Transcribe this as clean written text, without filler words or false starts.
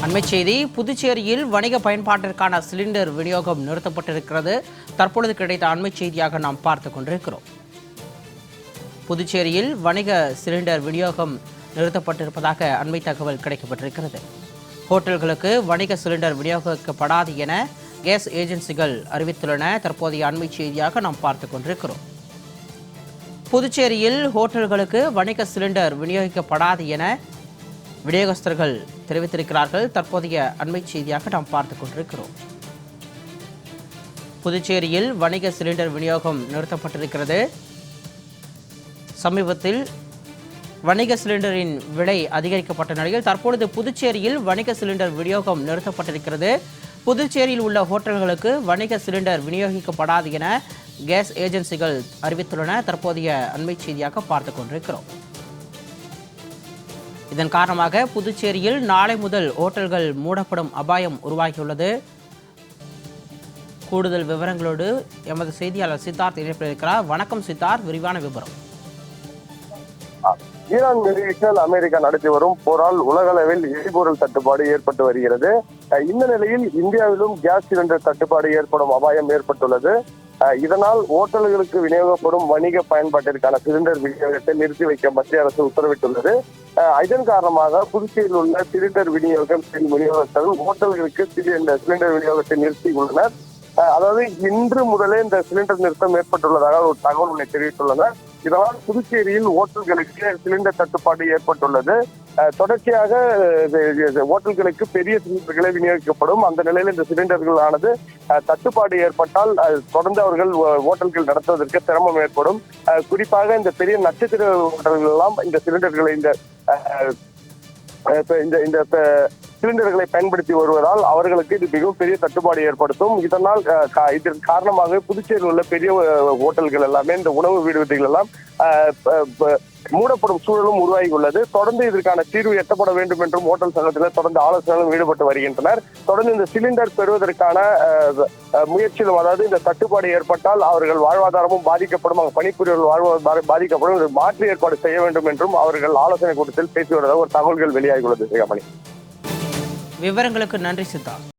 அண்மைச் செய்தி. புதுச்சேரியில் வணிக பயன்பாட்டிற்கான சிலிண்டர் விநியோகம் நிறுத்தப்பட்டிருக்கிறது. தற்பொழுது கிடைத்த அண்மைச் செய்தியாக நாம் பார்த்துக் கொண்டிருக்கிறோம். புதுச்சேரியில் வணிக சிலிண்டர் விநியோகம் நிறுத்தப்பட்டிருப்பதாக அண்மை தகவல் கிடைக்கப்பட்டிருக்கிறது. ஹோட்டல்களுக்கு வணிக சிலிண்டர் விநியோகிக்கப்படாது என கேஸ் ஏஜென்சிகள் அறிவித்துள்ளன. தற்போதைய அண்மைச் செய்தியாக நாம் பார்த்துக் கொண்டிருக்கிறோம். புதுச்சேரியில் ஹோட்டல்களுக்கு வணிக சிலிண்டர் விநியோகிக்கப்படாது என விநியோகஸ்தர்கள் தெரிவித்திருக்கிறார்கள். தற்போதைய அண்மைச் செய்தியாக நாம் பார்த்துக் கொண்டிருக்கிறோம். புதுச்சேரியில் வணிக சிலிண்டர் விநியோகம் நிறுத்தப்பட்டிருக்கிறது. சமீபத்தில் வணிக சிலிண்டரின் விலை அதிகரிக்கப்பட்ட நிலையில் தற்பொழுது புதுச்சேரியில் வணிக சிலிண்டர் விநியோகம் நிறுத்தப்பட்டிருக்கிறது. புதுச்சேரியில் உள்ள ஹோட்டல்களுக்கு வணிக சிலிண்டர் விநியோகிக்கப்படாது என கேஸ் ஏஜென்சிகள் அறிவித்துள்ளன. தற்போதைய அண்மைச் செய்தியாக பார்த்துக் கொண்டிருக்கிறோம். இதன் காரணமாக புதுச்சேரியில் நாளை முதல் ஹோட்டல்கள் மூடப்படும் அபாயம் உருவாகியுள்ளது. கூடுதல் விவரங்களோடு எமது செய்தியாளர் சித்தார்த் இணைப்பில் இருக்கிறார். வணக்கம் சித்தார்த், விரிவான விவரம். ஈரான் மீது இஸ்ரேல் அமெரிக்கா நடத்தி வரும் போரால் உலகளவில் எரிபொருள் தட்டுப்பாடு ஏற்பட்டு வருகிறது. இந்த நிலையில் இந்தியாவிலும் கேஸ் சிலிண்டர் தட்டுப்பாடு ஏற்படும் அபாயம் ஏற்பட்டுள்ளது. இதனால் ஓட்டல்களுக்கு விநியோகப்படும் வணிக பயன்பாட்டிற்கான சிலிண்டர் விநியோகத்தை நிறுத்தி வைக்க மத்திய அரசு உத்தரவிட்டுள்ளது. இதன் காரணமாக புதுச்சேரியில் உள்ள சிலிண்டர் விநியோகஸ்தர்கள் ஓட்டல்களுக்கு சிலிண்டர் விநியோகத்தை நிறுத்தி உள்ளனர். அதாவது இன்று முதலே இந்த சிலிண்டர் நிறுத்தம் ஏற்பட்டுள்ளதாக ஒரு தகவல் ஒன்றை தெரிவித்துள்ளனர். இதனால் புதுச்சேரியில் ஓட்டல்களுக்கு சிலிண்டர் தட்டுப்பாடு ஏற்பட்டுள்ளது. தொடர்ச்சியாக ஓட்டல்களுக்கு பெரிய சிலிண்டர்களை விநியோகிக்கப்படும். அந்த நிலையில் இந்த சிலிண்டர்களானது தட்டுப்பாடு ஏற்பட்டால் தொடர்ந்து அவர்கள் ஓட்டல்கள் நடத்துவதற்கு சிரமம் ஏற்படும். குறிப்பாக இந்த பெரிய நட்சத்திர ஓட்டல்கள் எல்லாம் இந்த சிலிண்டர்களை இந்த சிலிண்டர்களை பயன்படுத்தி வருவதால் அவர்களுக்கு இது மிகவும் பெரிய தட்டுப்பாடு ஏற்படுத்தும். இதனால் இதன் காரணமாக புதுச்சேரியில் உள்ள பெரிய ஹோட்டல்கள் எல்லாமே இந்த உணவு விடுதிகள் எல்லாம் மூடப்படும் சூழலும் உருவாகி உள்ளது. தொடர்ந்து இதற்கான தீர்வு எட்டப்பட வேண்டும் என்றும் ஹோட்டல் சங்கத்தினர் தொடர்ந்து ஆலோசனைகளும் ஈடுபட்டு வருகின்றனர். தொடர்ந்து இந்த சிலிண்டர் பெறுவதற்கான முயற்சியிலும், அதாவது இந்த தட்டுப்பாடு ஏற்பட்டால் அவர்கள் வாழ்வாதாரமும் பாதிக்கப்படும், அங்கு பணிபுரியவர்கள் வாழ்வாதாரம் பாதிக்கப்படும், மாற்று ஏற்பாடு செய்ய வேண்டும் என்றும் அவர்கள் ஆலோசனை கூட்டத்தில் பேசி வருவதாக ஒரு தகவல்கள் வெளியாகியுள்ளது. விவரங்களுக்கு நன்றி சித்தார்த்.